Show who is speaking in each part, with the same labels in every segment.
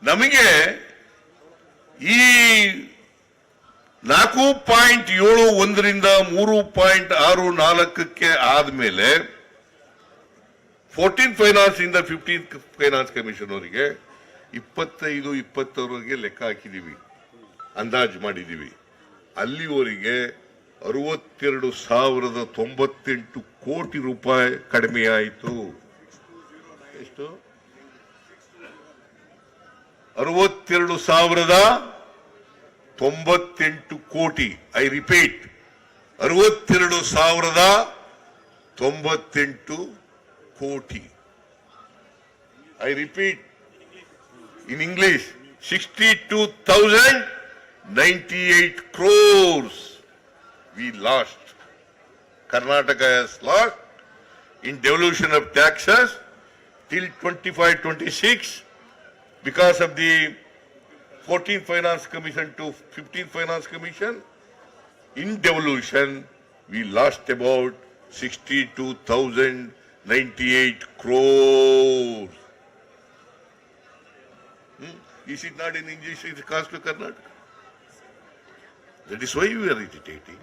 Speaker 1: ನಮಗೆ ಈ 4.71ರಿಂದ 3.64ಕ್ಕೆ ಆದ್ಮೇಲೆ 14 ಫೈನಾನ್ಸ್ ಇಂದ 15 ಫೈನಾನ್ಸ್ ಕಮಿಷನ್ ಅವರಿಗೆ 25-26 ಲೆಕ್ಕ ಹಾಕಿದೀವಿ, ಅಂದಾಜು ಮಾಡಿದೀವಿ. ಅಲ್ಲಿವರೆಗೆ 62,098 ಕೋಟಿ ರೂಪಾಯಿ ಕಡಿಮೆ ಆಯಿತು. ಎಷ್ಟು? 62,098 ಕೋಟಿ. ಐ ರಿಪೀಟ್, 62,098 ಕೋಟಿ. I repeat in English, 62,098 crores we lost. Karnataka has lost in devolution of taxes till 25-26 because of the 14th Finance Commission to 15th Finance Commission. In devolution, we lost about 62,098 crores. Is it not in English? It comes to Karnataka. That is why we are agitating.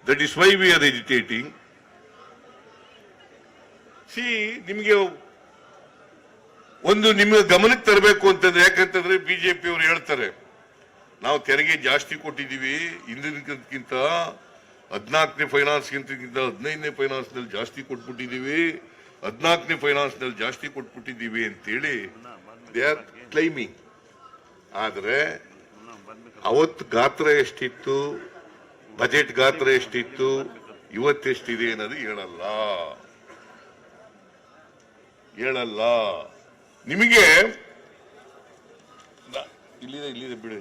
Speaker 1: That is why we are agitating. See, ನಿಮಗೆ ಒಂದು ನಿಮ್ಮ ಗಮನಕ್ಕೆ ತರಬೇಕು ಅಂತಂದ್ರೆ, ಯಾಕಂತಂದ್ರೆ BJP ಅವರು ಹೇಳ್ತಾರೆ ನಾವು ತೆರಿಗೆ ಜಾಸ್ತಿ ಕೊಟ್ಟಿದ್ದೀವಿ, ಹಿಂದಿನಕ್ಕಿಂತ 14ನೇ ಫೈನಾನ್ಸ್ಗಿಂತ 15ನೇ ಫೈನಾನ್ಸ್ ನಲ್ಲಿ ಜಾಸ್ತಿ ಕೊಟ್ಬಿಟ್ಟಿದ್ದೀವಿ, 14ನೇ ಫೈನಾನ್ಸ್ ನಲ್ಲಿ ಜಾಸ್ತಿ ಕೊಟ್ಬಿಟ್ಟಿದ್ದೀವಿ ಅಂತೇಳಿ ದೇ ಆರ್ ಕ್ಲೈಮಿಂಗ್. ಆದ್ರೆ ಅವತ್ತು ಗಾತ್ರ ಎಷ್ಟಿತ್ತು, ಬಜೆಟ್ ಗಾತ್ರ ಎಷ್ಟಿತ್ತು, ಇವತ್ತೆಷ್ಟಿದೆ ಅನ್ನೋದು ಹೇಳಲ್ಲ. ನಿಮಗೆ ಇಲ್ಲಿದೆ ಬಿಡಿ.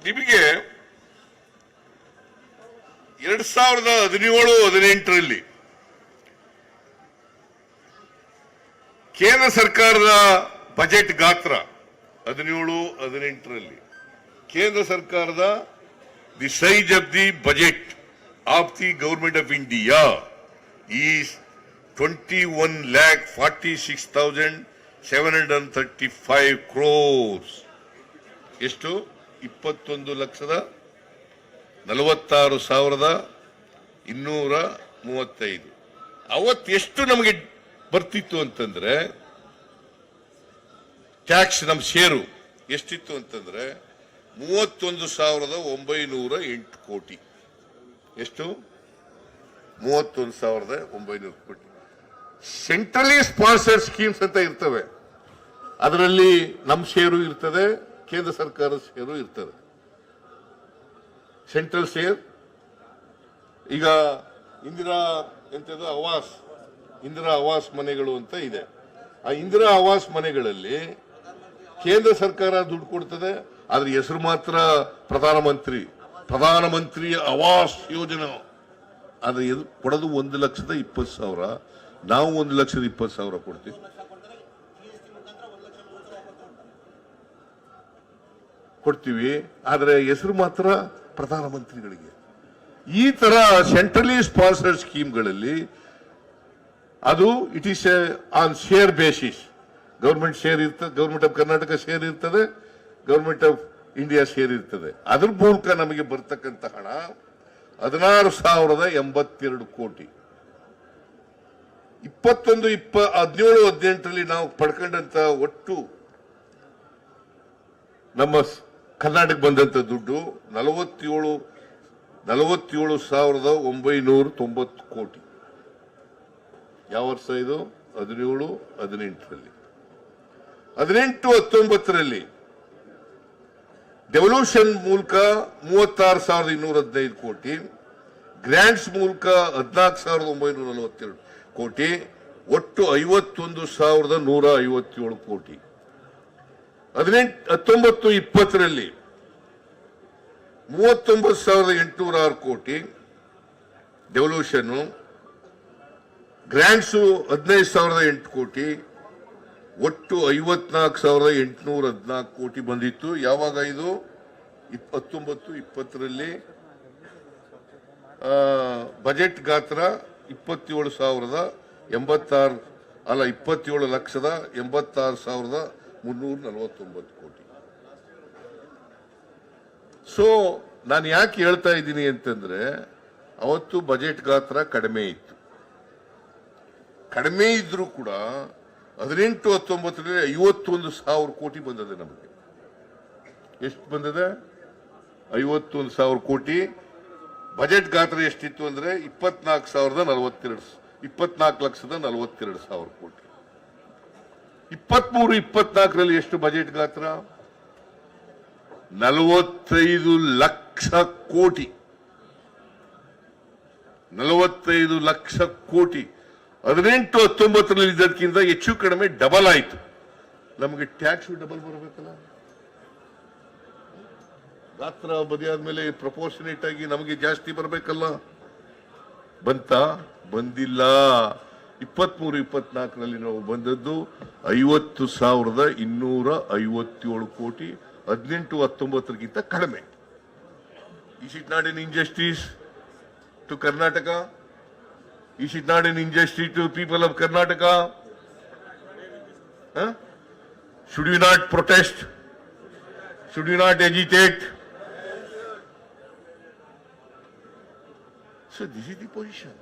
Speaker 1: ನಿಮಗೆ 2017-18ರಲ್ಲಿ ಕೇಂದ್ರ ಸರ್ಕಾರದ ಬಜೆಟ್ ಗಾತ್ರ 17-18ರಲ್ಲಿ ಕೇಂದ್ರ ಸರ್ಕಾರದ the size of the budget of the government of India is 21,46,735 crores. ಎಷ್ಟು? 21,46,235. ಅವತ್ತು ಎಷ್ಟು ನಮಗೆ ಬರ್ತಿತ್ತು ಅಂತಂದ್ರೆ, ಟ್ಯಾಕ್ಸ್ ನಮ್ಮ ಶೇರು ಎಷ್ಟಿತ್ತು ಅಂತಂದ್ರೆ 31,908 ಕೋಟಿ. ಎಷ್ಟು? 31,900 ಕೋಟಿ. ಸೆಂಟ್ರಲಿ ಸ್ಪಾನ್ಸರ್ಡ್ ಸ್ಕೀಮ್ಸ್ ಅಂತ ಇರ್ತವೆ, ಅದರಲ್ಲಿ ನಮ್ಮ ಶೇರು ಇರ್ತದೆ, ಕೇಂದ್ರ ಸರ್ಕಾರದ ಶೇರು ಇರ್ತದೆ. ಸೆಂಟ್ರಲ್ ಶೇರ್ ಈಗ ಇಂದಿರಾ ಆವಾಸ್ ಮನೆಗಳು ಅಂತ ಇದೆ. ಆ ಇಂದಿರಾ ಆವಾಸ್ ಮನೆಗಳಲ್ಲಿ ಕೇಂದ್ರ ಸರ್ಕಾರ ದುಡ್ಡು ಕೊಡ್ತದೆ, ಆದ್ರೆ ಹೆಸರು ಮಾತ್ರ ಪ್ರಧಾನಮಂತ್ರಿ ಆವಾಸ್ ಯೋಜನೆ. ಆದ್ರೆ ಕೊಡೋದು 1,20,000, ನಾವು 1,20,000 ಕೊಡ್ತೀವಿ. ಆದ್ರೆ ಹೆಸರು ಮಾತ್ರ ಪ್ರಧಾನಮಂತ್ರಿಗಳಿಗೆ. ಈ ತರ ಸೆಂಟ್ರಲಿ ಸ್ಪಾನ್ಸರ್ಡ್ ಸ್ಕೀಮ್ಗಳಲ್ಲಿ ಅದು it is on share basis. Government share ಇರ್ತದೆ, ಗವರ್ಮೆಂಟ್ ಆಫ್ ಕರ್ನಾಟಕ ಶೇರ್ ಇರ್ತದೆ, ಗವರ್ಮೆಂಟ್ ಆಫ್ ಇಂಡಿಯಾ ಶೇರ್ ಇರ್ತದೆ. ಅದ್ರ ಮೂಲಕ ನಮಗೆ ಬರ್ತಕ್ಕಂಥ ಹಣ 16,082 ಕೋಟಿ. 17-18ರಲ್ಲಿ ನಾವು ಪಡ್ಕೊಂಡಂತ ಒಟ್ಟು ನಮ್ಮ ಕರ್ನಾಟಕ ಬಂದಂತ ದುಡ್ಡು 47,990 ಕೋಟಿ. ಯಾವ ವರ್ಷ ಇದು? 17-18ರಲ್ಲಿ. 18-19ರಲ್ಲಿ ಡೆವಲ್ಯೂಷನ್ ಮೂಲಕ 36,215 ಕೋಟಿ, ಗ್ರಾಂಟ್ಸ್ ಮೂಲಕ 14,942 ಕೋಟಿ, ಒಟ್ಟು 51,157 ಕೋಟಿ. 19-20ರಲ್ಲಿ 39,806 ಕೋಟಿ ಡೆವಲ್ಯೂಷನ್, ಗ್ರಾಂಟ್ಸು 15,008 ಕೋಟಿ, ಒಟ್ಟು 54,814 ಕೋಟಿ ಬಂದಿತ್ತು. ಯಾವಾಗ ಇದು? 19-20ರಲ್ಲಿ ಬಜೆಟ್ ಗಾತ್ರ 27,086 ಅಲ್ಲ 27,86,349 ಕೋಟಿ. ಸೊ ನಾನು ಯಾಕೆ ಹೇಳ್ತಾ ಇದ್ದೀನಿ ಅಂತಂದ್ರೆ ಅವತ್ತು ಬಜೆಟ್ ಗಾತ್ರ ಕಡಿಮೆ ಇತ್ತು. ಕಡಿಮೆ ಇದ್ರೂ ಕೂಡ 18-19ರಲ್ಲಿ 51,000 ಕೋಟಿ ಬಂದಿದೆ ನಮಗೆ. ಎಷ್ಟು ಬಂದಿದೆ? 51,000 ಕೋಟಿ. ಬಜೆಟ್ ಗಾತ್ರ ಎಷ್ಟಿತ್ತು ಅಂದ್ರೆ 24,42,000 ಕೋಟಿ. 23-24ರಲ್ಲಿ ಎಷ್ಟು ಬಜೆಟ್ ಗಾತ್ರ? 45 ಲಕ್ಷ ಕೋಟಿ. 45 ಲಕ್ಷ ಕೋಟಿ 18-19ರಲ್ಲಿ ಇದ್ದಕ್ಕಿಂತ ಹೆಚ್ಚು ಕಡಿಮೆ ಡಬಲ್ ಆಯ್ತು. ನಮಗೆ ಟ್ಯಾಕ್ಸ್ ಡಬಲ್ ಬರಬೇಕಲ್ಲ. ಗಾತ್ರ ಬದಿಯಾದ್ಮೇಲೆ ಪ್ರಪೋರ್ಷನೇಟ್ ಆಗಿ ನಮಗೆ ಜಾಸ್ತಿ ಬರಬೇಕಲ್ಲ. ಬಂದಿಲ್ಲ. 23-24ರಲ್ಲಿ ನಾವು ಬಂದದ್ದು 50,257 ಕೋಟಿ, 18-19ಗಿಂತ ಕಡಿಮೆ. Is it not an injustice to Karnataka? Is it not an injustice to people of Karnataka? Huh? Should we not protest? Should we not agitate? So this is the position.